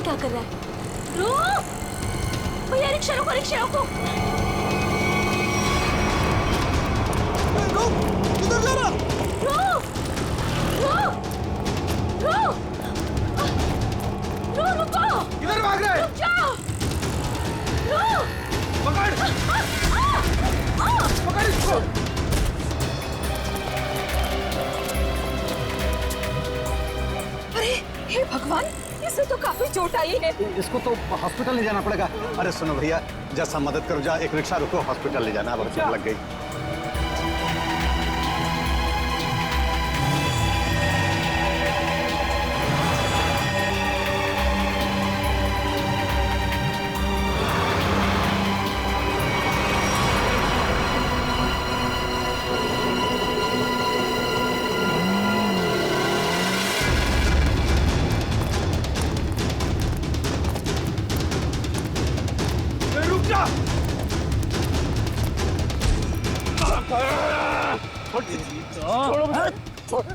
क्या कर रहा है? रुक भैया, रिक्शा रोको, रिक्शा रोको। किधर जा रहा? रुक रुक रुक रुक, रुको। किधर भाग रहा है? रुक जाओ, रुक। पकड़ पकड़ इसको। अरे हे भगवान, इसे तो काफी चोट आई है। इसको तो हॉस्पिटल ले जाना पड़ेगा। अरे सुनो भैया, जैसा मदद करो, जा एक रिक्शा रुको, हॉस्पिटल ले जाना, अब चोट लग गई।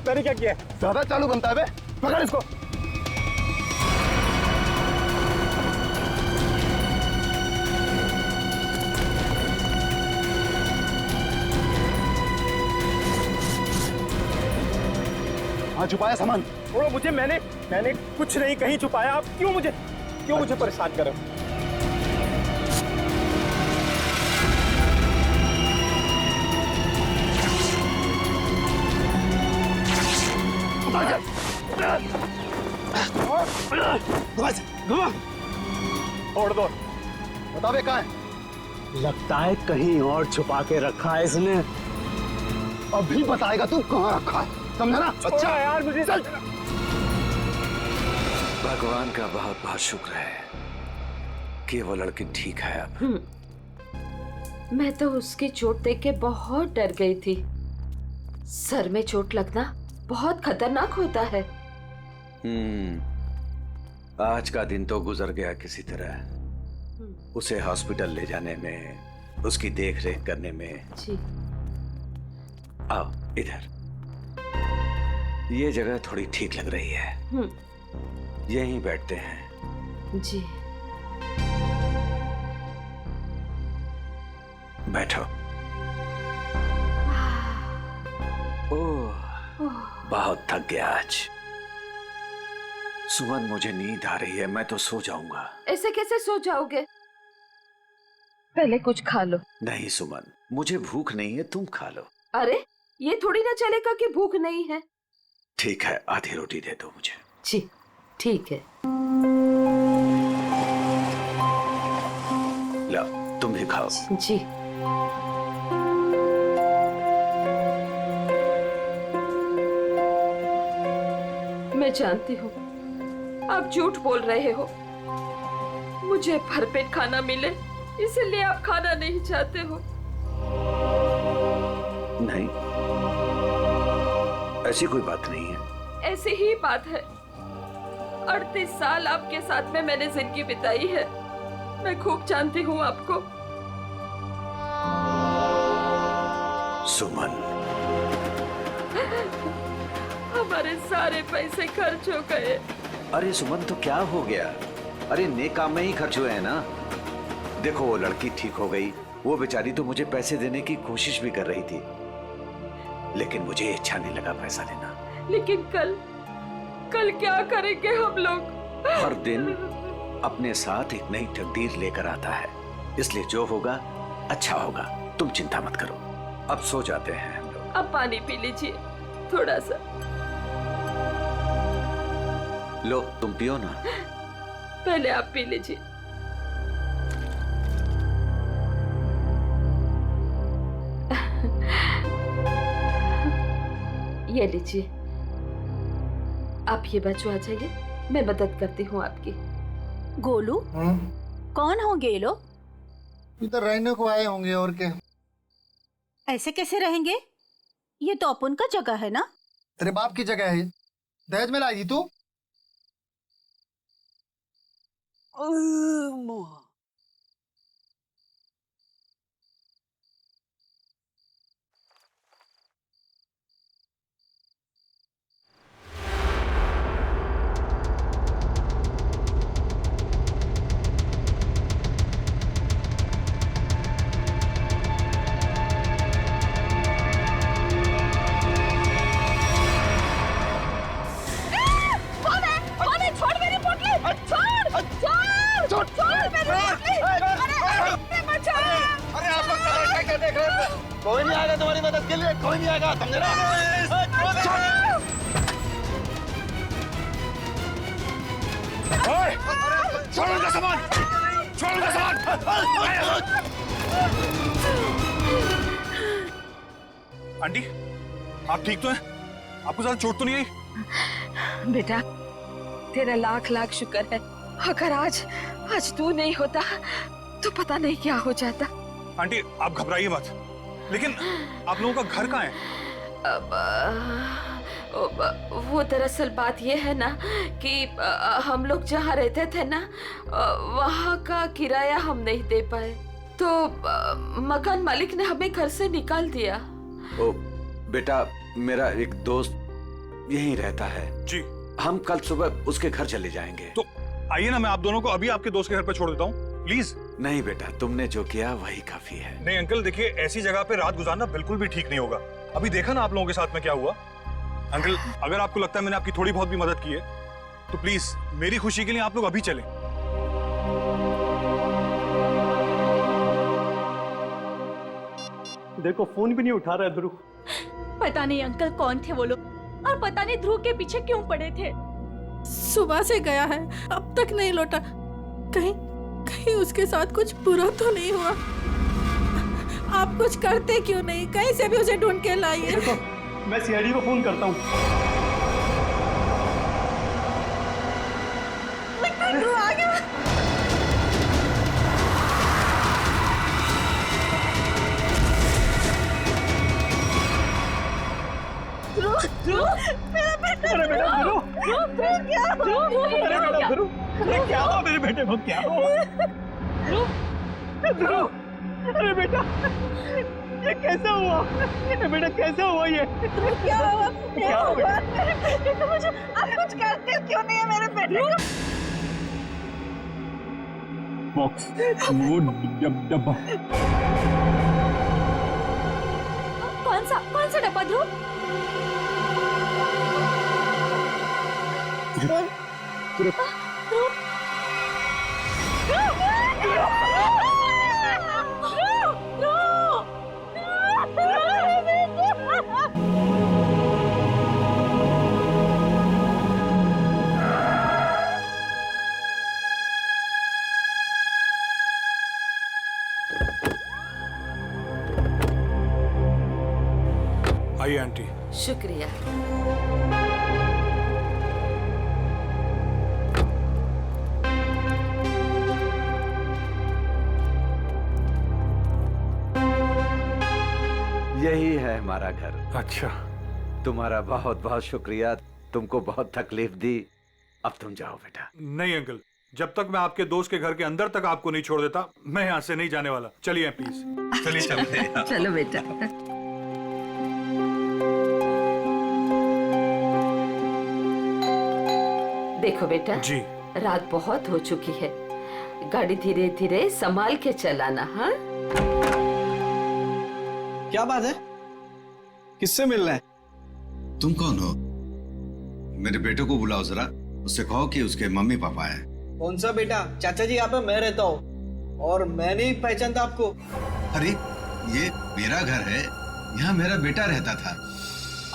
मैंने क्या किया? ज्यादा चालू बनता है बे, पकड़ इसको। हाँ, छुपाया सामान। छोड़ो मुझे, मैंने कुछ नहीं कहीं छुपाया। आप क्यों मुझे परेशान कर रहे हो? छोड़ दो। बता बे, कहाँ है? लगता है कहीं और छुपा के रखा है इसने। अभी बताएगा तू कहाँ रखा है, समझा ना? अच्छा यार, मुझे चल। भगवान का बहुत बहुत शुक्र है कि वो लड़की ठीक है अब। मैं तो उसकी चोट देख के बहुत डर गई थी। सर में चोट लगना बहुत खतरनाक होता है। आज का दिन तो गुजर गया किसी तरह। उसे हॉस्पिटल ले जाने में, उसकी देख रेख करने में। जी। आओ इधर, ये जगह थोड़ी ठीक लग रही है। यहीं बैठते हैं। जी। बैठो। ओह, बहुत थक गया आज। सुमन, मुझे नींद आ रही है, मैं तो सो जाऊंगा। ऐसे कैसे सो जाओगे? पहले कुछ खा लो। नहीं सुमन, मुझे भूख नहीं है, तुम खा लो। अरे ये थोड़ी ना चलेगा कि भूख नहीं है। ठीक है, आधी रोटी दे दो मुझे। जी ठीक है। लो, तुम भी खाओ। जी। मैं जानती हूँ आप झूठ बोल रहे हो। मुझे भरपेट खाना मिले इसलिए आप खाना नहीं चाहते हो। नहीं, ऐसी कोई बात नहीं है। ऐसी ही बात है। 38 साल आपके साथ में मैंने जिंदगी बिताई है। मैं खूब जानती हूँ आपको। सुमन, हमारे सारे पैसे खर्च हो गए। अरे सुमन, तो क्या हो गया? अरे नेक काम में ही खर्च हुए हैं ना। देखो, वो लड़की ठीक हो गई। वो बेचारी तो मुझे पैसे देने की कोशिश भी कर रही थी, लेकिन मुझे अच्छा नहीं लगा पैसा लेना। लेकिन कल क्या करेंगे हम लोग? हर दिन अपने साथ एक नई तकदीर लेकर आता है, इसलिए जो होगा अच्छा होगा। तुम चिंता मत करो, अब सो जाते हैं हम लोग। अब पानी पी लीजिए थोड़ा सा। लो, तुम पियो ना। पहले आप पी लीजिए। ये लीजिए। आप ये बच्चों आ जाइए, मैं मदद करती हूँ आपकी। गोलू, कौन होंगे ये लोग? इधर रहने को आए होंगे, और क्या। ऐसे कैसे रहेंगे? ये तो अपन का जगह है ना। तेरे बाप की जगह है। दहेज में लाई थी तू। छोड़ उनका सामान, छोड़ उनका सामान। आंटी, आप ठीक तो हैं? आपको ज्यादा चोट तो नहीं आई? बेटा, तेरा लाख लाख शुक्र है। अगर आज तू नहीं होता तो पता नहीं क्या हो जाता। आंटी, आप घबराइए मत। लेकिन आप लोगों का घर कहाँ है? वो दरअसल बात ये है ना कि हम लोग जहाँ रहते थे ना, वहाँ का किराया हम नहीं दे पाए, तो मकान मालिक ने हमें घर से निकाल दिया। ओ बेटा, मेरा एक दोस्त यहीं रहता है जी। हम कल सुबह उसके घर चले जाएंगे। तो आइए ना, मैं आप दोनों को अभी आपके दोस्त के घर पे छोड़ देता हूँ, प्लीज। नहीं बेटा, तुमने जो किया वही काफी है। नहीं अंकल, देखिए ऐसी जगह पे रात गुजारना बिल्कुल भी ठीक नहीं होगा। अभी देखा ना आप लोगों के साथ में क्या हुआ। अंकल, अगर आपको लगता है मैंने आपकी थोड़ी बहुत भी मदद की है तो प्लीज मेरी खुशी के लिए आप लोग अभी चलें। देखो फोन भी नहीं उठा रहा है ध्रुव। पता नहीं अंकल कौन थे वो लोग, और पता नहीं ध्रुव के पीछे क्यों पड़े थे। सुबह से गया है, अब तक नहीं लौटा। कहीं कहीं उसके साथ कुछ बुरा तो नहीं हुआ। आप कुछ करते क्यों नहीं? कहीं से भी उसे ढूंढ के लाइए। देखो, मैं सीआईडी को फोन करता हूँ। ध्रुव आ गया। ध्रुव, मेरा बेटा। अरे बेटा ध्रुव, क्या अरे बेटा ध्रुव, अरे क्या हुआ मेरे बेटे को? क्या हुआ ध्रुव? अरे बेटा, ये कैसा हुआ? अरे बेटा कैसा हुआ ये? क्या हुआ? क्या हुआ? मेरे बेटे को मुझे आप कुछ करते हो क्यों नहीं है मेरे बेटे को? बॉक्स, वो डब्बा। कौन सा डब्बा ध्रुव? आइए आंटी। शुक्रिया। यही है हमारा घर। अच्छा, तुम्हारा बहुत बहुत शुक्रिया, तुमको बहुत तकलीफ दी। अब तुम जाओ बेटा। नहीं अंकल, जब तक मैं आपके दोस्त के घर के अंदर तक आपको नहीं छोड़ देता, मैं यहाँ से नहीं जाने वाला। चलिए प्लीज, चलिए चलिए। चलो बेटा। देखो बेटा जी। रात बहुत हो चुकी है, गाड़ी धीरे धीरे संभाल के चलाना। हाँ, क्या बात है? किससे मिलना है? तुम कौन हो? मेरे बेटे को बुलाओ जरा, उससे कहो कि उसके मम्मी पापा हैं। कौन सा बेटा? चाचा जी यहाँ पे मैं रहता हूँ और मैं नहीं पहचानता आपको। अरे ये मेरा घर है, यहाँ मेरा बेटा रहता था।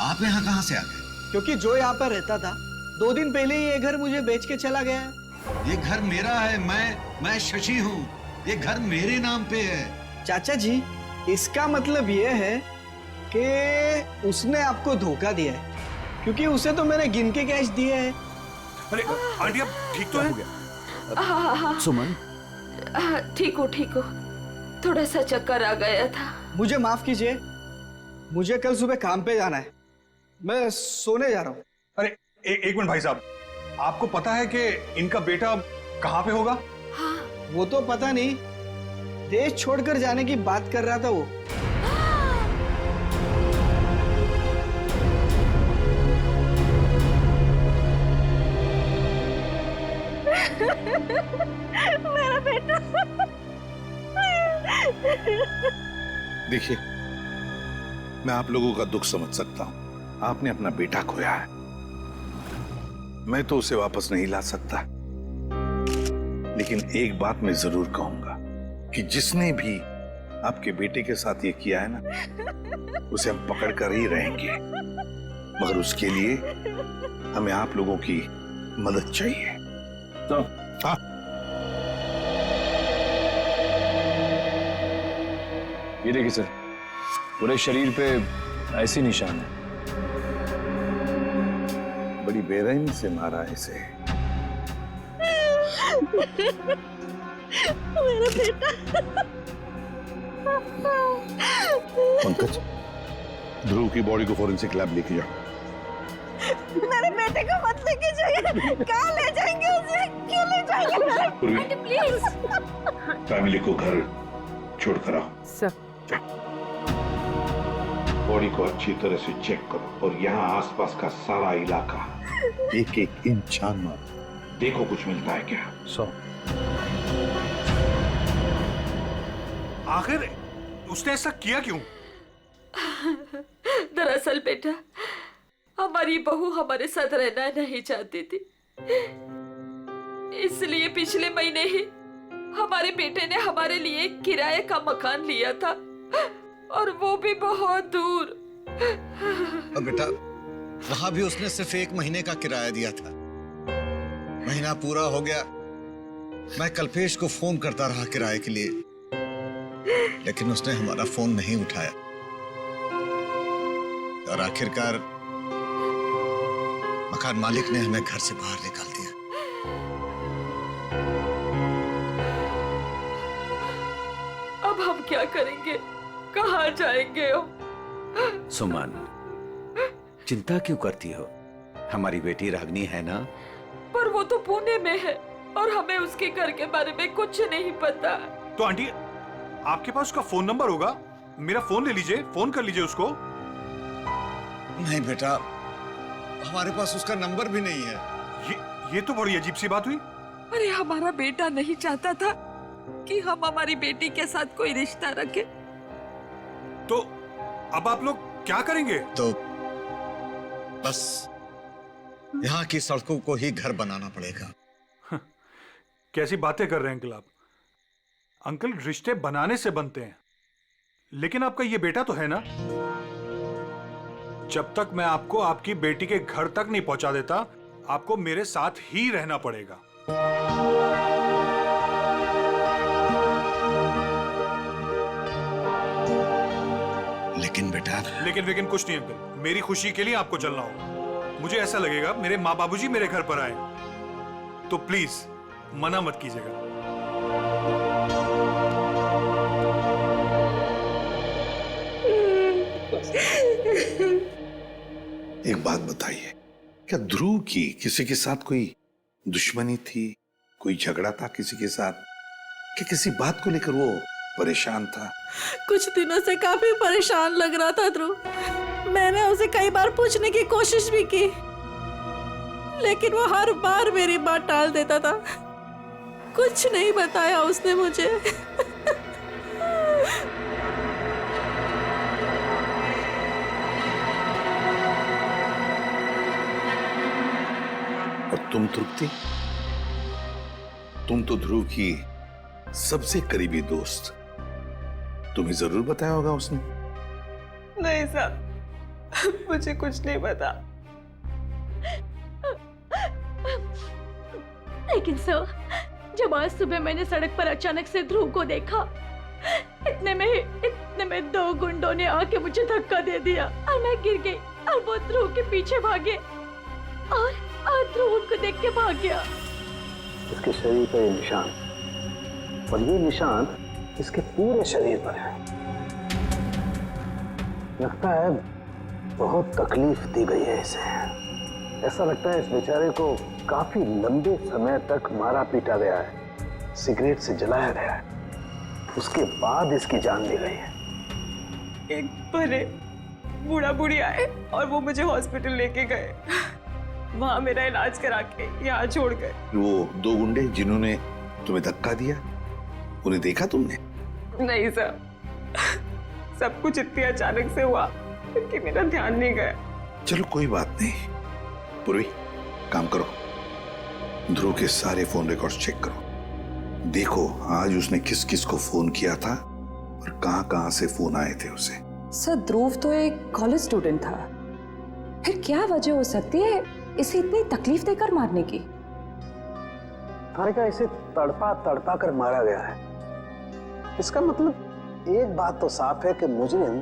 आप यहाँ कहाँ से आ गए? क्योंकि जो यहाँ पर रहता था 2 दिन पहले ही ये घर मुझे बेच के चला गया है। ये घर मेरा है, मैं शशि हूँ। ये घर मेरे नाम पे है। चाचा जी, इसका मतलब ये है कि उसने आपको धोखा दिया है, क्योंकि उसे तो मैंने गिन के कैश दिए हैं। अरे आंटी, आप ठीक तो हैं? हाँ, सुमन, ठीक हो ठीक हो, थोड़ा सा चक्कर आ गया था। मुझे माफ कीजिए, मुझे कल सुबह काम पे जाना है, मैं सोने जा रहा हूँ। अरे एक मिनट भाई साहब, आपको पता है कि इनका बेटा कहाँ पे होगा? हाँ, वो तो पता नहीं, देश छोड़कर जाने की बात कर रहा था वो। मेरा बेटा। देखिए, मैं आप लोगों का दुख समझ सकता हूं। आपने अपना बेटा खोया है, मैं तो उसे वापस नहीं ला सकता, लेकिन एक बात मैं जरूर कहूंगा कि जिसने भी आपके बेटे के साथ ये किया है ना, उसे हम पकड़ कर ही रहेंगे, मगर उसके लिए हमें आप लोगों की मदद चाहिए। तो हाँ, ये देखिए सर, पूरे शरीर पे ऐसी निशान है। बड़ी बेरहमी से मारा है इसे। मेरा बेटा। पंकज, ध्रुव की बॉडी को फॉरेंसिक लैब लेके जाओ। मेरे बेटे को मत लेके जाइए। कहाँ ले जाएंगे उसे? क्यों ले जाएंगे? Aunty please. फैमिली को घर छोड़ कर आओ। सर, बॉडी को अच्छी तरह से चेक करो और यहाँ आसपास का सारा इलाका एक एक इंच छान मारो, देखो कुछ मिलता है क्या। आखिर उसने ऐसा किया क्यों? दरअसल बेटा, हमारी बहू हमारे साथ रहना नहीं चाहती थी, इसलिए पिछले महीने ही हमारे बेटे ने हमारे लिए किराए का मकान लिया था, और वो भी बहुत दूर। और बेटा, वहां भी उसने सिर्फ 1 महीने का किराया दिया था। महीना पूरा हो गया, मैं कल्पेश को फोन करता रहा किराए के लिए, लेकिन उसने हमारा फोन नहीं उठाया, और आखिरकार मकान मालिक ने हमें घर से बाहर निकाल दिया। अब हम क्या करेंगे? कहाँ जाएंगे हम? सुमन, चिंता क्यों करती हो? हमारी बेटी रागनी है ना? पर वो तो पुणे में है और हमें उसके घर के बारे में कुछ नहीं पता। तो आंटी, आपके पास उसका फोन नंबर होगा, मेरा फोन ले लीजिए, फोन कर लीजिए उसको। नहीं बेटा, हमारे पास उसका नंबर भी नहीं है। ये तो बड़ी अजीब सी बात हुई। अरे हमारा बेटा नहीं चाहता था कि हम हमारी बेटी के साथ कोई रिश्ता रखें। तो अब आप लोग क्या करेंगे? तो बस यहाँ की सड़कों को ही घर बनाना पड़ेगा। कैसी बातें कर रहे हैं अंकल आप? अंकल, रिश्ते बनाने से बनते हैं, लेकिन आपका ये बेटा तो है ना। जब तक मैं आपको आपकी बेटी के घर तक नहीं पहुंचा देता, आपको मेरे साथ ही रहना पड़ेगा। लेकिन बेटा, लेकिन कुछ नहीं अंकल, मेरी खुशी के लिए आपको चलना होगा। मुझे ऐसा लगेगा मेरे माँ बाबूजी मेरे घर पर आए, तो प्लीज मना मत कीजिएगा। एक बात बताइए, क्या ध्रुव की किसी के साथ कोई दुश्मनी थी, कोई झगड़ा था किसी के साथ, कि किसी बात को लेकर वो परेशान था? कुछ दिनों से काफी परेशान लग रहा था ध्रुव। मैंने उसे कई बार पूछने की कोशिश भी की, लेकिन वो हर बार मेरी बात टाल देता था। कुछ नहीं बताया उसने मुझे। और तुम तृप्ति, तुम तो ध्रुव की सबसे करीबी दोस्त, तुम्हें जरूर बताया होगा उसने। नहीं साहब, मुझे कुछ नहीं पता। लेकिन सर, जब आज सुबह मैंने सड़क पर अचानक से ध्रुव को देखा, इतने में 2 गुंडों ने आके मुझे धक्का दे दिया और मैं गिर गई, और वो ध्रुव के पीछे भागे और ध्रुव उनको देख के भाग गया। इसके शरीर पर ये निशान, और ये निशान इसके पूरे शरीर पर है। लगता है बहुत तकलीफ दी गई है इसे। ऐसा लगता है इस बेचारे को काफी लंबे समय तक मारा पीटा गया है, सिगरेट से जलाया गया है, उसके बाद इसकी जान ली गई है। एक बड़े बूढ़ा बूढ़ी आए और वो मुझे हॉस्पिटल लेके गए, वहां मेरा इलाज करा के यहाँ छोड़ गए। वो 2 गुंडे जिन्होंने तुम्हें धक्का दिया, उन्हें देखा तुमने? नहीं सर, सब कुछ इतनी अचानक से हुआ कि मेरा ध्यान नहीं गया। चलो कोई बात नहीं, पूर्वी काम करो, ध्रुव के सारे फोन रिकॉर्ड्स चेक करो, देखो आज उसने किस किस को फोन किया था और कहां से फोन आए थे उसे। सर ध्रुव तो एक कॉलेज स्टूडेंट था, फिर क्या वजह हो सकती है इसे इतनी तकलीफ देकर मारने की? हारिका, इसे तड़पा तड़पा कर मारा गया है। इसका मतलब एक बात तो साफ है कि मुजरिम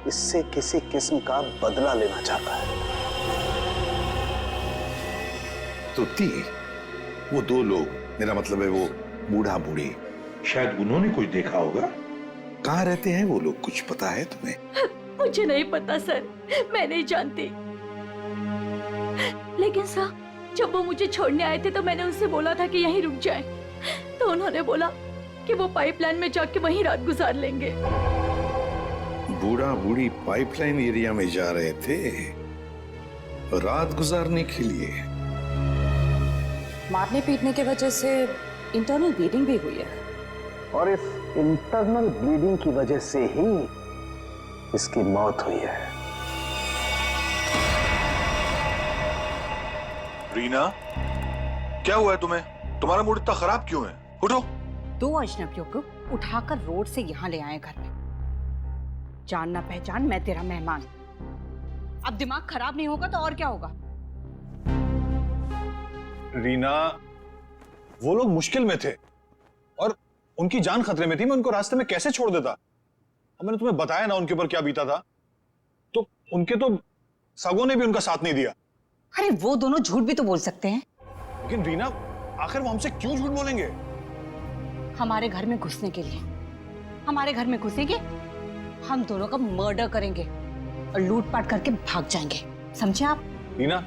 इससे किसी किस्म का बदला लेना चाहता है। तो वो दो लोग, मेरा मतलब है वो बूढ़ा बूढ़ी, शायद उन्होंने कुछ देखा होगा। कहाँ रहते हैं वो लोग, कुछ पता है तुम्हें? मुझे नहीं पता सर, मैं नहीं जानती। लेकिन सर, जब वो मुझे छोड़ने आए थे तो मैंने उनसे बोला था कि यहीं रुक जाएं। तो उन्होंने बोला कि वो पाइपलाइन में जाके वहीं रात गुजार लेंगे। बूढ़ा बूढ़ी पाइपलाइन एरिया में जा रहे थे रात गुजारने के लिए। मारने पीटने की वजह से इंटरनल ब्लीडिंग भी हुई है, और इस इंटरनल ब्लीडिंग की वजह से ही इसकी मौत हुई है। रीना, क्या हुआ है तुम्हें? तुम्हारा मूड इतना खराब क्यों है? उठो। 2 अजनबियों को उठाकर रोड से यहाँ ले आए घर में। जान ना पहचान, मैं तेरा मेहमान। अब दिमाग खराब नहीं होगा तो और क्या होगा? रीना, वो लोग मुश्किल में थे और उनकी जान खतरे में थी। मैं उनको रास्ते में कैसे छोड़ देता? अब मैंने तुम्हें बताया ना उनके ऊपर क्या बीता था। तो उनके तो सगों ने भी उनका साथ नहीं दिया। अरे वो दोनों झूठ भी तो बोल सकते हैं। लेकिन रीना, आखिर वो हमसे क्यों झूठ बोलेंगे? हमारे घर में घुसने के लिए। हमारे घर में घुसेंगे, हम दोनों का मर्डर करेंगे और लूटपाट करके भाग जाएंगे, समझे आप? रीना,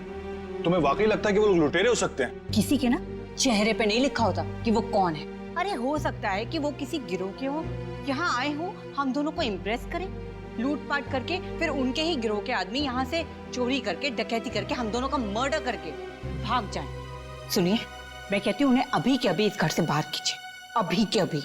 तुम्हें वाकई लगता है कि वो लोग लुटेरे हो सकते हैं? किसी के ना चेहरे पे नहीं लिखा होता कि वो कौन है। अरे हो सकता है कि वो किसी गिरोह के हो, यहाँ आए हो हम दोनों को इम्प्रेस करें, लूटपाट करके फिर उनके ही गिरोह के आदमी यहाँ से चोरी करके, डकैती करके, हम दोनों का मर्डर करके भाग जाएं। सुनिए, मैं कहती हूँ उन्हें अभी के अभी इस घर से बाहर कीजिए, अभी के अभी।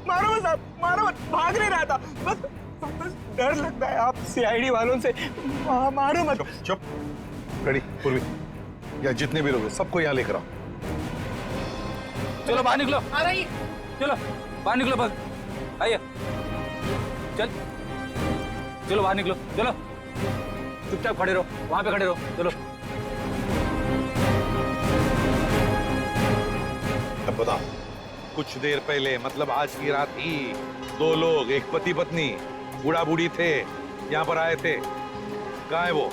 मारो मत, मारो मत, भाग नहीं रहा था, बस डर लगता है आप सीआईडी वालों से। मारो मत। चुप। रेडी पूर्वी, या जितने भी लोग हैं सबको यहाँ लेकर आओ। चलो बाहर निकलो। आ रही। चलो बाहर निकलो, बस आइए। चलो बाहर निकलो, चलो चुपचाप खड़े रहो, वहां पे खड़े रहो। चलो अब बताओ, कुछ देर पहले, मतलब आज की रात ही 2 लोग, एक पति पत्नी, बूढ़ा बूढ़ी थे, यहाँ पर आए थे। कहाँ है वो?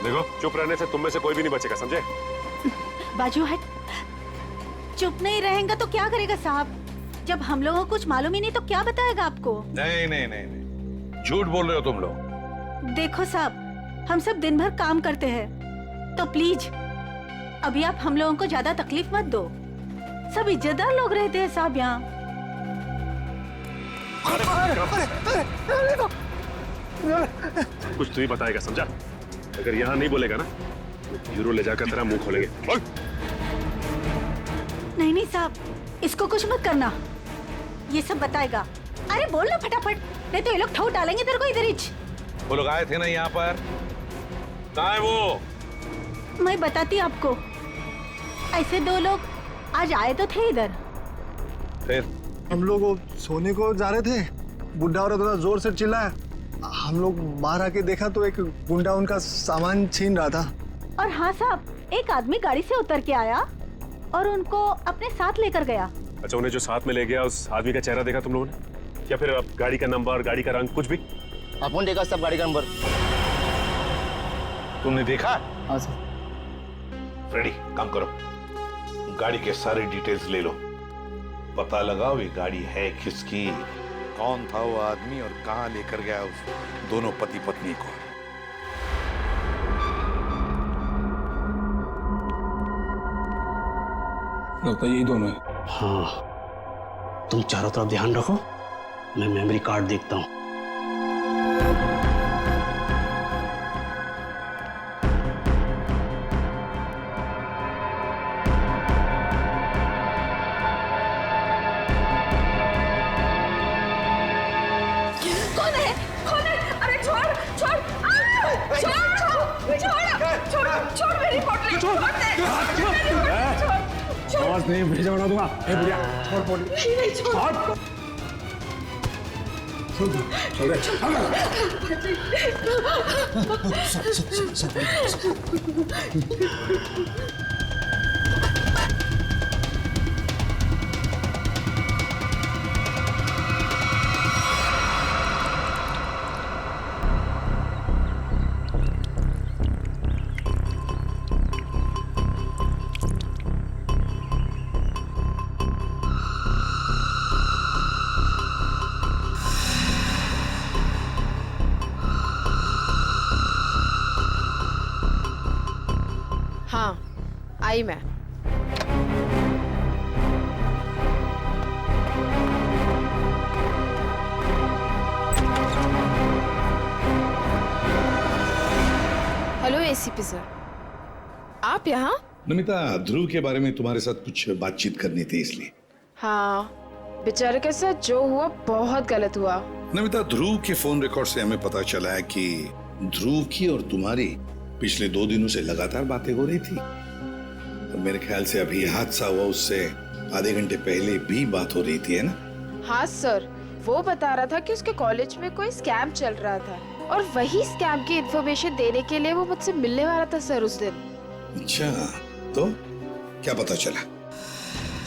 देखो, चुप रहने से तुम में से कोई भी नहीं बचेगा, समझे? बाजू हट। चुप नहीं रहेगा तो क्या करेगा साहब? जब हम लोगों को कुछ मालूम ही नहीं तो क्या बताएगा आपको? नहीं नहीं नहीं नहीं, झूठ बोल रहे हो तुम लोग। देखो साहब, हम सब दिन भर काम करते हैं, तो प्लीज अभी आप हम लोगों को ज्यादा तकलीफ मत दो। सब इज्जतदार लोग रहते हैं साहब यहाँ। कुछ तू ही बताएगा, समझा? अगर यहाँ नहीं बोलेगा ना तो ब्यूरो ले जाकर तेरा मुंह खोलेंगे। नहीं नहीं साहब, इसको कुछ मत करना, ये सब बताएगा। अरे बोल ना फटाफट, नहीं तो ये लोग ठोक डालेंगे तेरे को इधर ही। वो लोग आए थे ना यहाँ पर, कहाँ है वो? मैं बताती आपको। ऐसे 2 लोग आज आए तो थे इधर। फिर हम लोग वो सोने को जा रहे थे, बुढ़ा औरत थोड़ा जोर से चिल्लाया, हम लोग बाहर आके देखा तो एक गुंडा उनका सामान छीन रहा था। और हाँ साहब, एक आदमी गाड़ी से उतर के आया और उनको अपने साथ लेकर गया। अच्छा, उन्हें जो साथ में ले गया उस आदमी का चेहरा देखा तुम लोगों ने? या फिर अब गाड़ी का नंबर, गाड़ी का रंग, कुछ भी? अपन देखा सब गाड़ी का नंबर। तुमने देखा? हाँ सर। रेडी, काम करो, गाड़ी के सारे डिटेल्स ले लो, पता लगाओ ये गाड़ी है किसकी, कौन था वो आदमी और कहां लेकर गया उस दोनों पति पत्नी को। लगता है यही दोनों है। हाँ, तुम चारों तरफ ध्यान रखो, मैं मेमोरी कार्ड देखता हूँ। कौन है? कौन है? अरे छोड़ छोड़ छोड़ मेरी पोटली, छोड़ दे। आवाज नहीं भेजा बना दूंगा। ए बुढ़िया, छोड़ पोटली। नहीं छोड़। हाँ, आई मैं। हेलो एसीपी सर, आप यहाँ? नमिता, ध्रुव के बारे में तुम्हारे साथ कुछ बातचीत करनी थी इसलिए। हाँ, बेचारे के साथ जो हुआ बहुत गलत हुआ। नमिता, ध्रुव के फोन रिकॉर्ड से हमें पता चला है कि ध्रुव की और तुम्हारी पिछले 2 दिनों से लगातार बातें हो रही थी। और मेरे ख्याल से अभी हादसा हुआ उससे आधे घंटे पहले भी बात हो रही थी, है ना? हाँ सर, वो बता रहा था कि उसके कॉलेज में कोई स्कैम चल रहा था और वही स्कैम की इन्फॉर्मेशन देने के लिए वो मुझसे मिलने वाला था सर उस दिन। अच्छा, तो क्या पता चला?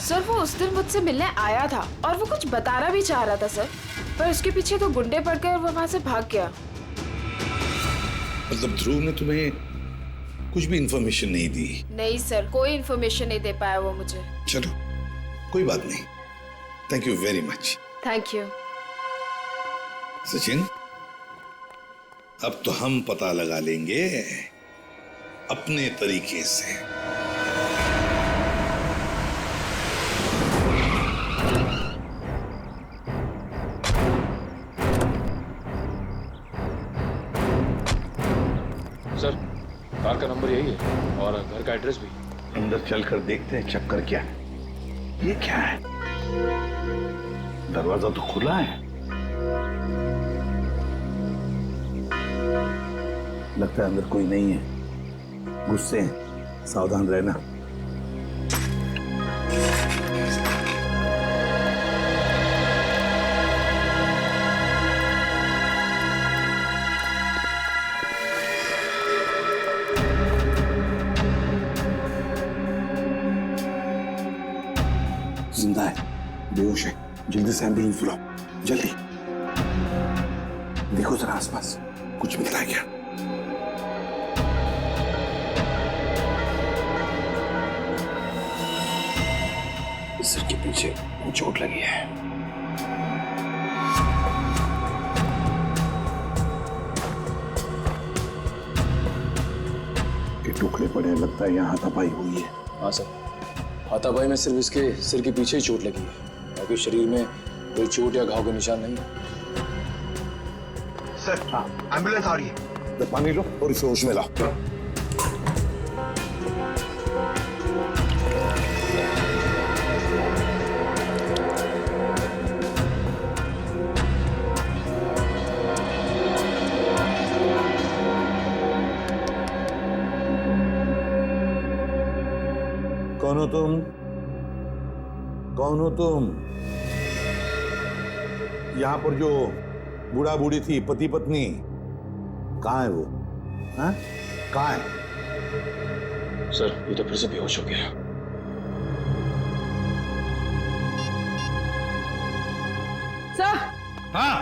सर वो उस दिन मुझसे मिलने आया था और वो कुछ बताना भी चाह रहा था सर, पर उसके पीछे तो गुंडे पड़ गए और वो वहाँ से भाग गया। मतलब ध्रुव ने तुम्हें कुछ भी इंफॉर्मेशन नहीं दी? नहीं सर, कोई इन्फॉर्मेशन नहीं दे पाया वो मुझे। चलो, कोई बात नहीं। Thank you very much. Thank you. Sachin, अब तो हम पता लगा लेंगे अपने तरीके से। सर, कार का नंबर यही है और घर का एड्रेस भी। अंदर चलकर देखते हैं चक्कर क्या है। ये क्या है? दरवाजा तो खुला है। लगता है अंदर कोई नहीं है। गुस्से हैं, सावधान रहना। जिंदा है, बेहोश है। जल्दी से एम्बुलेंस बुलाओ, जल्दी। देखो जरा आसपास कुछ मिलता है क्या? सिर के पीछे चोट लगी है। के टुकड़े पड़े हैं, लगता है यहाँ हाथापाई हुई है। हाँ सर, हाथापाई में सिर्फ इसके सिर के पीछे ही चोट लगी है, बाकी शरीर में कोई चोट या घाव का निशान नहीं है। सर, हाँ, एम्बुलेंस आ रही है। तो पानी लो और इसे होश में लाओ। कौन हो तुम? कौन हो तुम? यहां पर जो बूढ़ा बूढ़ी थी, पति पत्नी, कहाँ है वो? हाँ? कहाँ है? सर, ये तो फिर से बेहोश हो गया। सर। हाँ।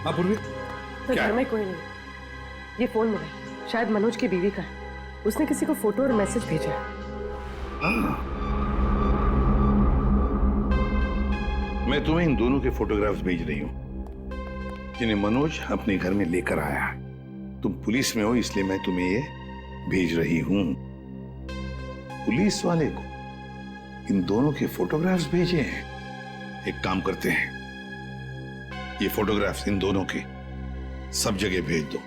हाँ पूर्वी। तो घर में कोई नहीं। ये फोन मिला, शायद मनोज की बीवी का है। उसने किसी को फोटो और मैसेज भेजा है। मैं तुम्हें इन दोनों के फोटोग्राफ्स भेज रही हूं जिन्हें मनोज अपने घर में लेकर आया है। तुम पुलिस में हो इसलिए मैं तुम्हें ये भेज रही हूं। पुलिस वाले को इन दोनों के फोटोग्राफ्स भेजे हैं। एक काम करते हैं, ये फोटोग्राफ्स इन दोनों के सब जगह भेज दो,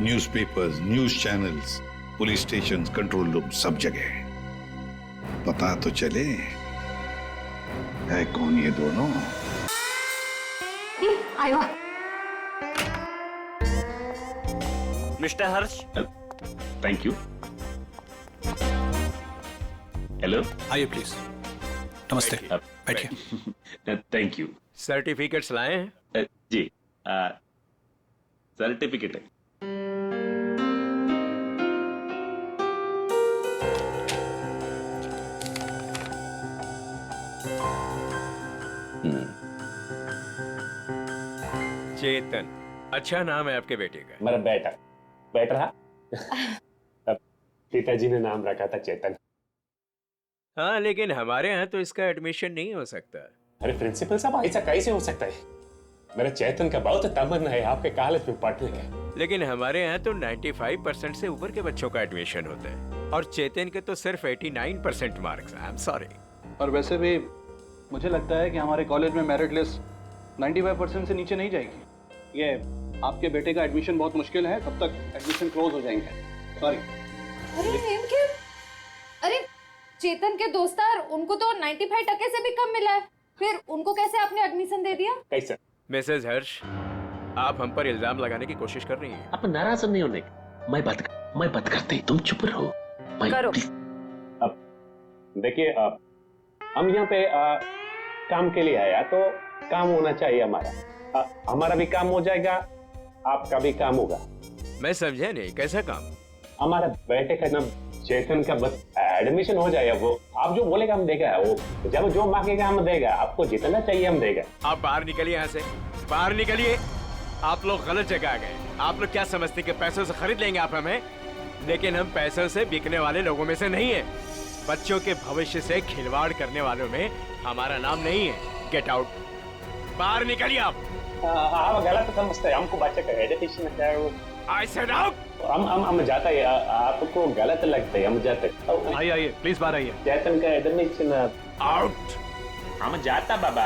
newspapers, news channels, police station, control room, सब जगह। पता तो चले है कौन ये दोनों। आयो। Mister Harsh. Thank you. Hello, आइए प्लीज। नमस्ते, बैठिए। Thank you. सर्टिफिकेट्स लाए हैं? जी, सर्टिफिकेट है। चेतन, अच्छा नाम है आपके बेटे का। मेरा बेटा बैठ रहा। पिताजी ने नाम रखा था चेतन। हाँ, लेकिन हमारे यहाँ तो इसका एडमिशन नहीं हो सकता। अरे प्रिंसिपल साहब, ऐसा कैसे हो सकता है? मेरा चेतन का बहुत तमन्ना है आपके कॉलेज में पढ़ने का। लेकिन हमारे यहाँ तो 95% से ऊपर के बच्चों का एडमिशन होता है और चेतन के तो सिर्फ 89% मार्क्स। I am sorry. और वैसे भी मुझे लगता है कि हमारे कॉलेज में मेरिट लिस्ट 95% से नीचे नहीं जाएगी। ये आपके बेटे का एडमिशन बहुत मुश्किल है, तब तक एडमिशन क्लोज हो जाएंगे। सॉरी। अरे चेतन के दोस्तार, उनको तो 95% से भी कम मिला है, फिर उनको कैसे आपने एडमिशन दे दिया? कैसे? मिसेज हर्ष, आप हम पर इल्जाम लगाने की कोशिश कर रही हैं। आप नाराज नहीं होने। मैं बात करते, तुम चुप रहो। करो। अब देखिए, हम यहाँ पे काम के लिए आया तो काम होना चाहिए हमारा। हमारा भी काम हो जाएगा, आपका भी काम होगा। मैं समझा नहीं, कैसा काम? हमारा बेटे का नाम चेतन का बस एडमिशन हो जाएगा। वो आप जो बोलेगा हम देगा, वो जब जो मांगेगा हम देगा, आपको जितना चाहिए हम देगा। आप बाहर निकलिए, यहाँ से बाहर निकलिए। आप लोग गलत जगह आ गए। आप लोग क्या समझते कि पैसों से खरीद लेंगे आप हमें? लेकिन हम पैसों से बिकने वाले लोगों में से नहीं है। बच्चों के भविष्य से खिलवाड़ करने वालों में हमारा नाम नहीं है। गेट आउट, बाहर निकलिए आप। आप गलत समझते हैं, हमको बच्चे का एजुकेशन चाहिए। I said out! हम जाता है, आपको गलत लगता है, हम जाते। आइए प्लीज बाहर आइए। चेतन का एडमिशन आउट। हम जाता बाबा।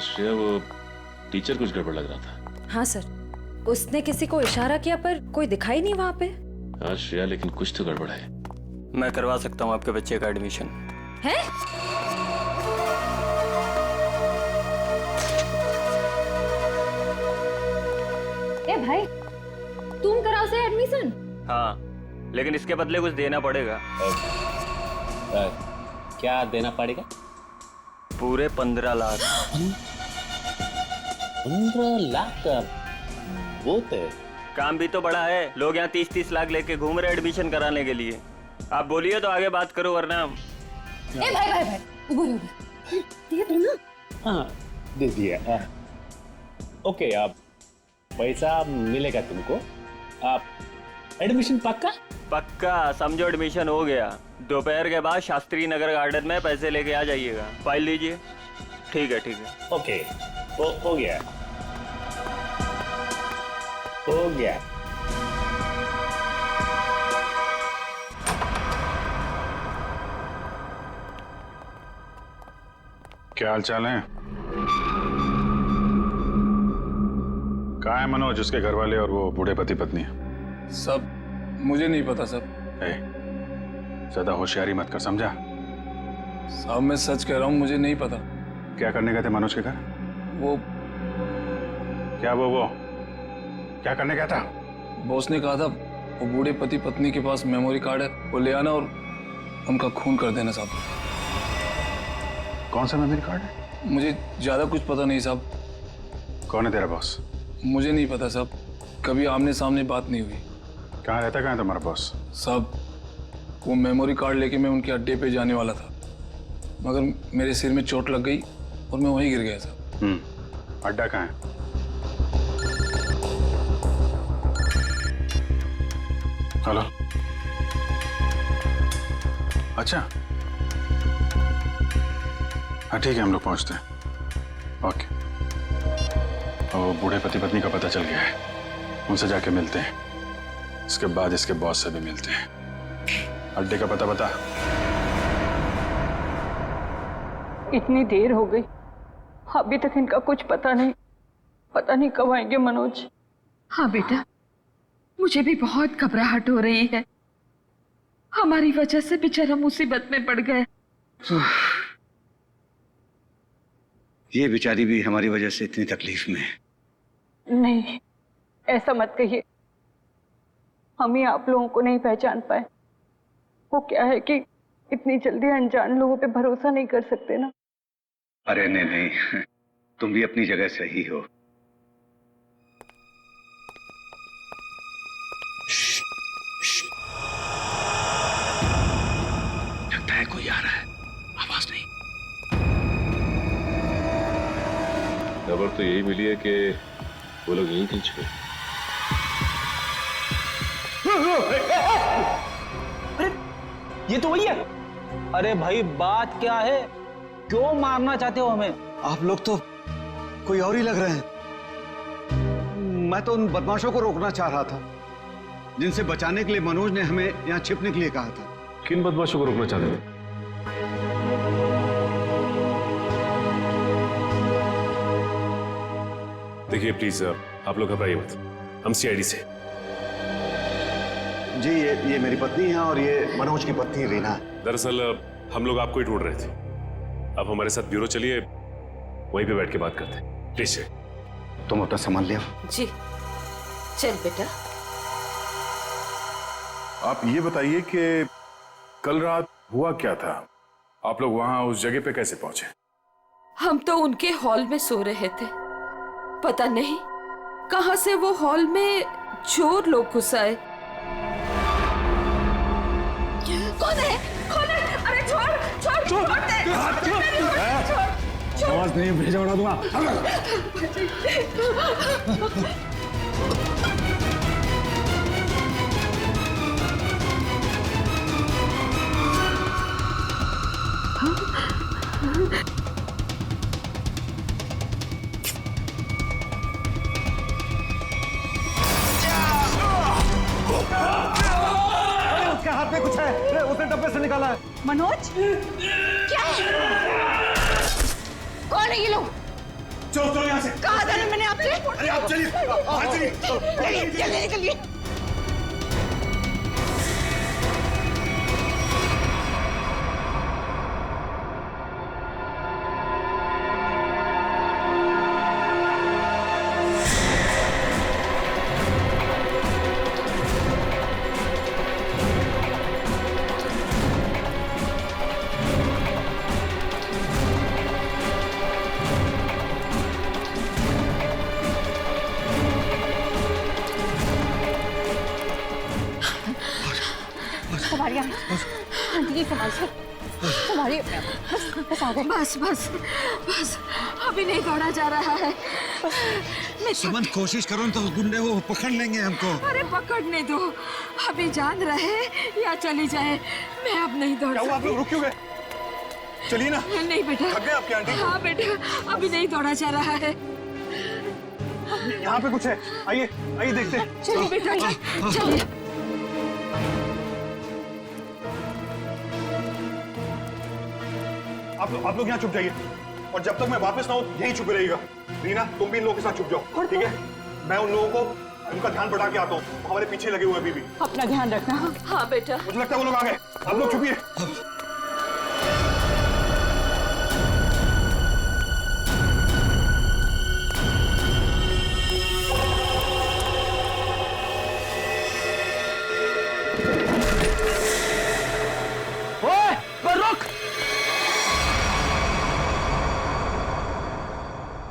श्रेया, वो टीचर कुछ गड़बड़ लग रहा था। हाँ सर, उसने किसी को इशारा किया पर कोई दिखाई नहीं वहाँ पे। हाँ श्रेया, लेकिन कुछ तो गड़बड़ है। मैं करवा सकता हूँ आपके बच्चे का एडमिशन। है? ए भाई, तुम कराओ से एडमिशन? हाँ, लेकिन इसके बदले कुछ देना पड़ेगा। क्या देना पड़ेगा? पूरे 15 लाख। 15 लाख का बहुत है। काम भी तो बड़ा है। लोग यहाँ 30-30 लाख लेके घूम रहे एडमिशन कराने के लिए। आप बोलिए तो आगे बात करो, वरना। ए भाई, उबो दे दो ना। हाँ, दे दिया। ओके, आप पैसा मिलेगा तुमको। आप एडमिशन पक्का समझो, एडमिशन हो गया। दोपहर के बाद शास्त्री नगर गार्डन में पैसे लेके आ जाइएगा। फाइल लीजिए। ठीक है। ओके, हो गया। क्या हाल चाल है? कहाँ है मनोज, उसके घर वाले और वो बूढ़े पति पत्नी? सब मुझे नहीं पता सब। ज्यादा होशियारी मत कर, समझा? साहब मैं सच कह रहा हूँ, मुझे नहीं पता। क्या करने गए थे मनोज के घर? वो क्या करने गया था? बॉस ने कहा था वो बूढ़े पति पत्नी के पास मेमोरी कार्ड है, वो ले आना और उनका खून कर देना साहब। कौन सा मेमोरी कार्ड है? मुझे ज्यादा कुछ पता नहीं साहब। कौन है तेरा बॉस? मुझे नहीं पता साहब, कभी आमने सामने बात नहीं हुई। कहाँ रहता, कहाँ है तुम्हारा बॉस? साहब वो मेमोरी कार्ड लेके मैं उनके अड्डे पे जाने वाला था, मगर मेरे सिर में चोट लग गई और मैं वहीं गिर गया साहब। अड्डा कहाँ है? हेलो, अच्छा हाँ ठीक है, हम लोग पहुंचते हैं। ओके। और वो बूढ़े पति पत्नी का पता चल गया है, उनसे जाके मिलते हैं। इसके बाद इसके बॉस से भी मिलते हैं। अड्डे का पता बता। इतनी देर हो गई, अभी तक इनका कुछ पता नहीं। पता नहीं कब आएंगे मनोज। हाँ बेटा, मुझे भी बहुत घबराहट हो रही है। हमारी वजह से बेचारा मुसीबत में पड़ गए। ये बेचारी भी हमारी वजह से इतनी तकलीफ में है। नहीं, ऐसा मत कहिए। हम ही आप लोगों को नहीं पहचान पाए। वो क्या है कि इतनी जल्दी अनजान लोगों पे भरोसा नहीं कर सकते ना। अरे नहीं, तुम भी अपनी जगह सही हो। लगता है कोई आ रहा है, आवाज नहीं। खबर तो यही मिली है कि वो लोग यहीं कहीं छुपे। अरे ये तो वही है। अरे भाई बात क्या है, क्यों मारना चाहते हो हमें? आप लोग तो कोई और ही लग रहे हैं। मैं तो उन बदमाशों को रोकना चाह रहा था जिनसे बचाने के लिए मनोज ने हमें यहाँ छिपने के लिए कहा था। किन बदमाशों को रोकना चाहते थे? देखिए प्लीज आप लोग घबराइए मत, हम सीआईडी से। जी ये मेरी पत्नी है और ये मनोज की पत्नी रीना है। दरअसल हम लोग आपको ही ढूंढ रहे थे। अब हमारे साथ ब्यूरो चलिए, वहीं पे बैठ के बात करते हैं। प्लीज तुम अपना सामान ले आओ। जी चल बेटा। आप ये बताइए कि कल रात हुआ क्या था? आप लोग वहां उस जगह पे कैसे पहुंचे? हम तो उनके हॉल में सो रहे थे। पता नहीं कहां से वो हॉल में चोर लोग घुस आए। कौन है? कौन है? अरे छोड़ दे। आवाज नहीं भेजा उड़ा दूंगा। उसके हाथ में कुछ है, उसने डब्बे से निकाला है। मनोज क्या है? कौन है ये लोग? चलो यहाँ से। कहा था ना मैंने आपसे। अरे आप चलिए, चलिए निकलिए। बस अभी नहीं दौड़ा जा रहा है। सुमन कोशिश करो तो गुंडे वो पकड़ लेंगे हमको। अरे पकड़ने दो, अभी जान रहे या चली जाए। मैं अब नहीं दौड़ सकती। आप लोग रुक क्यों गए? चलिए ना। नहीं बेटा। थक गए आपकी आंटी? हाँ बेटा, अभी नहीं दौड़ा जा रहा है। यहाँ पे कुछ है, आइए आइए देखते हैं। चलिए बेटा चलिए। आप लोग यहाँ छुप जाइए और जब तक मैं वापस ना आऊं यहीं छुपे रहिएगा। रीना तुम भी इन लोगों के साथ छुप जाओ, ठीक है? मैं उन लोगों को उनका ध्यान बढ़ा के आता हूँ, हमारे पीछे लगे हुए अभी भी। अपना ध्यान रखना। हाँ बेटा। मुझे लगता है वो लोग आ गए, आप लोग छुपिए।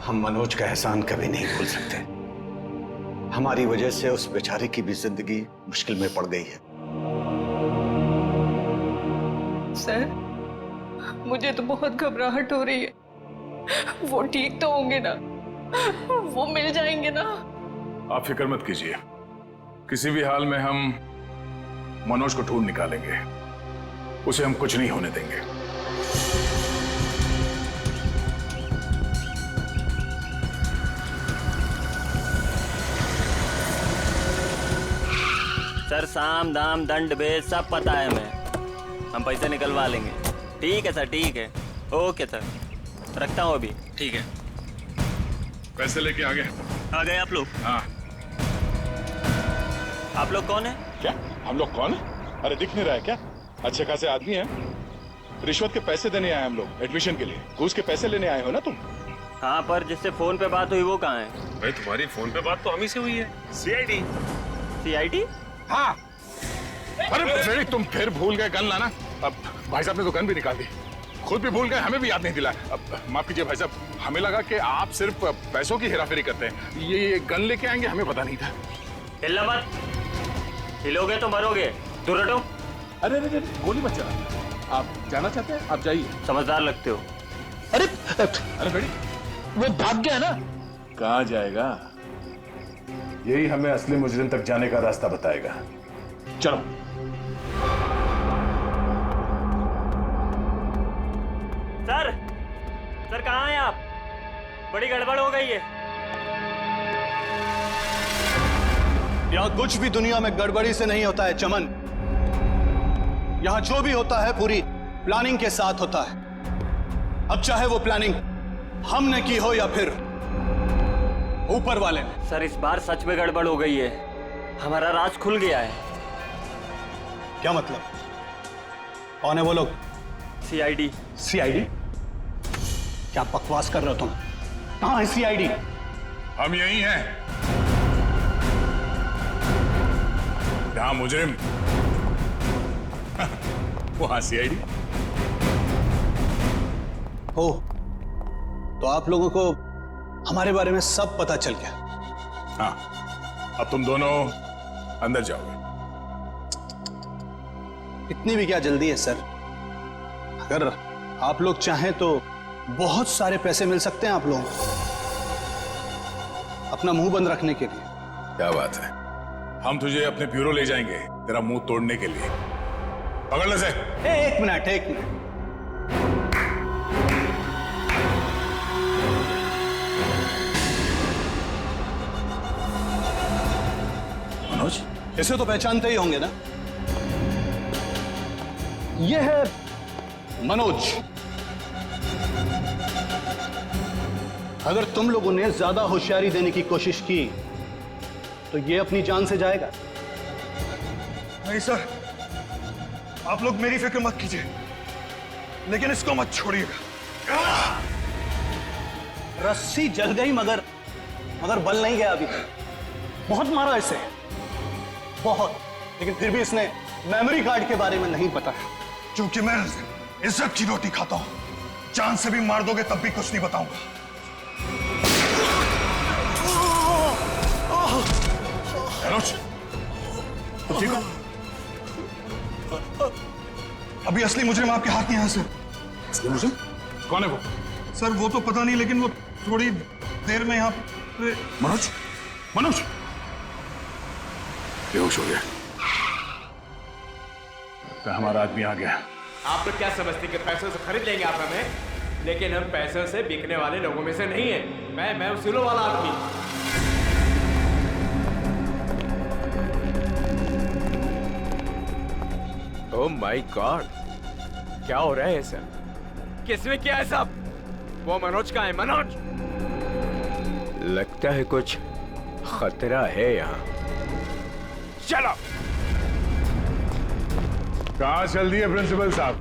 हम मनोज का एहसान कभी नहीं भूल सकते। हमारी वजह से उस बेचारे की भी जिंदगी मुश्किल में पड़ गई है। सर, मुझे तो बहुत घबराहट हो रही है। वो ठीक तो होंगे ना? वो मिल जाएंगे ना? आप फिक्र मत कीजिए, किसी भी हाल में हम मनोज को ढूंढ निकालेंगे। उसे हम कुछ नहीं होने देंगे। सर साम दाम दंड भेद सब पता है हमें। हम पैसे निकलवा लेंगे। ठीक है सर, ठीक है। ओके सर, रखता हूँ अभी। ठीक है, पैसे लेके आ गए? आ गए आप लोग? हाँ। आप लोग कौन है? क्या हम लोग कौन है? अरे दिख नहीं रहा है क्या? अच्छे खासे आदमी हैं। रिश्वत के पैसे देने आए हम लोग, एडमिशन के लिए। घूस के पैसे लेने आए हो ना तुम? हाँ, पर जिससे फोन पे बात हुई वो कहाँ है? भाई तुम्हारी फोन पे बात तो हम ही से हुई है। सीआईडी। सीआईडी? हाँ। अरे फ्रेडी, तुम फिर भूल गए गन लाना। अब भाई साहब ने तो गन भी निकाल दी, खुद भी भूल गए, हमें भी याद नहीं दिलाया। अब माफ कीजिए भाई साहब, हमें लगा कि आप सिर्फ पैसों की हेराफेरी करते हैं। ये गन लेके आएंगे, हमें पता नहीं था। हिलना मत, हिलोगे तो मरोगे। दूर हटो। अरे अरे गोली मत चला। आप जाना चाहते हैं? आप जाइए। समझदार लगते हो। अरे बेटी, वो भाग गया ना। कहाँ जाएगा? यही हमें असली मुजरिम तक जाने का रास्ता बताएगा। चलो। सर कहाँ हैं आप? बड़ी गड़बड़ हो गई है। यहाँ कुछ भी दुनिया में गड़बड़ी से नहीं होता है चमन। यहाँ जो भी होता है पूरी प्लानिंग के साथ होता है। अब चाहे वो प्लानिंग हमने की हो या फिर ऊपर वाले ने। सर, इस बार सच में गड़बड़ हो गई है। हमारा राज खुल गया है। क्या मतलब? कौन है वो लोग? सीआईडी। सीआईडी? क्या बकवास कर रहे हो तुम? कहाँ है सीआईडी? हम यही हैं। जहां मुजरिम वहां सीआईडी हो। तो आप लोगों को हमारे बारे में सब पता चल गया। हाँ, अब तुम दोनों अंदर जाओगे। इतनी भी क्या जल्दी है सर? अगर आप लोग चाहें तो बहुत सारे पैसे मिल सकते हैं आप लोगों को, अपना मुंह बंद रखने के लिए। क्या बात है, हम तुझे अपने ब्यूरो ले जाएंगे तेरा मुंह तोड़ने के लिए। पकड़ ले से। एक मिनट। मनोज, इसे तो पहचानते ही होंगे ना? यह है मनोज। अगर तुम लोगों ने ज्यादा होशियारी देने की कोशिश की तो ये अपनी जान से जाएगा। नहीं सर, आप लोग मेरी फिक्र मत कीजिए, लेकिन इसको मत छोड़िएगा। रस्सी जल गई मगर बल नहीं गया अभी तक। बहुत मारा इसे, बहुत, लेकिन फिर भी इसने मेमोरी कार्ड के बारे में नहीं पता। क्योंकि मैं इज्जत की रोटी खाता हूं, जान से भी मार दोगे तब भी कुछ नहीं बताऊंगा। मनोज, तुम ठीक हो? अभी असली मुजरिम आपके हाथ में है सर। असली मुजरिम? कौन है वो? सर वो तो पता नहीं, लेकिन वो थोड़ी देर में यहाँ पे। मनोज बेहोश हो गया। तो हमारा आदमी आ गया। आप लोग क्या समझते कि पैसों से खरीद लेंगे आप हमें? लेकिन हम पैसों से बिकने वाले लोगों में से नहीं है। मैं उसूलों वाला आदमी। ओह माय गॉड, क्या हो रहा है सर? किसने किया है सब? वो मनोज का है। मनोज, लगता है कुछ खतरा है यहाँ। चलो। कहाँ चल दिए प्रिंसिपल साहब?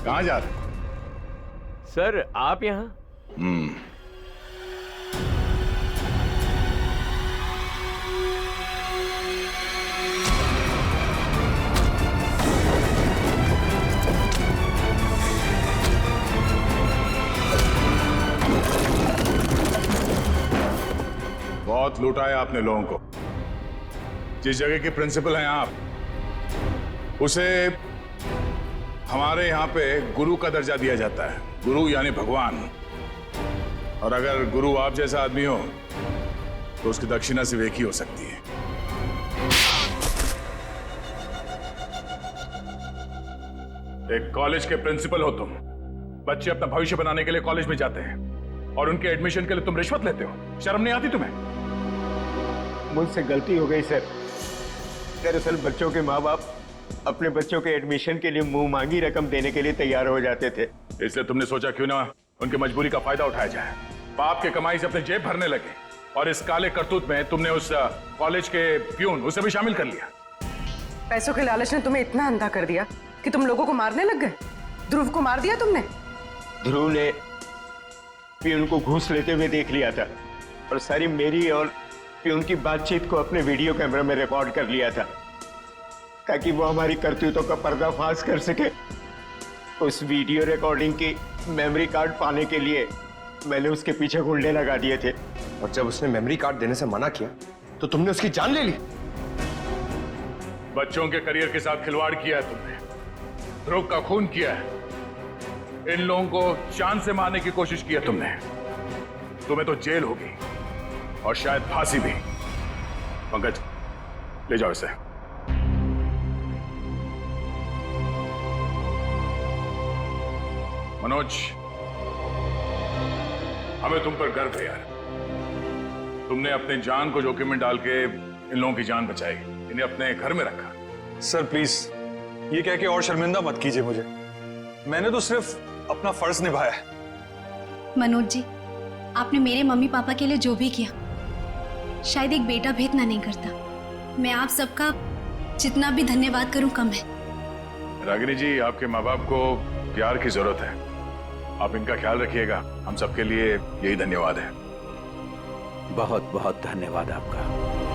कहाँ जा रहे? सर आप यहाँ? बहुत लूटा है आपने लोगों को। जिस जगह के प्रिंसिपल हैं आप, उसे हमारे यहाँ पे गुरु का दर्जा दिया जाता है। गुरु यानी भगवान। और अगर गुरु आप जैसा आदमी हो तो उसकी दक्षिणा सिर्फ एक ही हो सकती है। एक कॉलेज के प्रिंसिपल हो तुम। बच्चे अपना भविष्य बनाने के लिए कॉलेज में जाते हैं और उनके एडमिशन के लिए तुम रिश्वत लेते हो। शर्म नहीं आती तुम्हें? मुझसे गलती हो गई सर। दरअसल बच्चों के माँ बाप अपने बच्चों के एडमिशन के लिए मुंह मांगी रकम देने के लिए तैयार हो जाते थे। इसलिए तुमने सोचा क्यों ना उनकी मजबूरी का फायदा उठाया जाए। बाप के कमाई से अपने जेब भरने लगे और इस काले करतूत में तुमने उस कॉलेज के प्यून उसे भी शामिल कर लिया। पैसों के लालच ने तुम्हें इतना अंधा कर दिया कि तुम लोगों को मारने लग गए। ध्रुव को मार दिया तुमने। ध्रुव ने प्यून को घूस लेते हुए देख लिया था और सारी मेरी और प्यून की बातचीत को अपने वीडियो कैमरा में रिकॉर्ड कर लिया था ताकि वो हमारी करतूतों का पर्दाफाश कर सके। उस वीडियो रिकॉर्डिंग की मेमोरी कार्ड पाने के लिए मैंने उसके पीछे गुंडे लगा दिए थे। और जब उसने मेमोरी कार्ड देने से मना किया तो तुमने उसकी जान ले ली। बच्चों के करियर के साथ खिलवाड़ किया है तुमने, ध्रुव का खून किया है, इन लोगों को जान से मारने की कोशिश की है तुमने। तुम्हें तो जेल होगी और शायद फांसी भी। पंकज ले जाओ इसे। मनोज, हमें तुम पर गर्व है यार। तुमने अपने जान को जोखिम में डाल के इन लोगों की जान बचाई, इन्हें अपने घर में रखा। सर प्लीज ये कह के और शर्मिंदा मत कीजिए मुझे। मैंने तो सिर्फ अपना फर्ज निभाया है। मनोज जी, आपने मेरे मम्मी पापा के लिए जो भी किया, शायद एक बेटा भी इतना नहीं करता। मैं आप सबका जितना भी धन्यवाद करूं कम है। रागिनी जी, आपके माँ बाप को प्यार की जरूरत है, आप इनका ख्याल रखिएगा। हम सबके लिए यही धन्यवाद है। बहुत बहुत धन्यवाद आपका।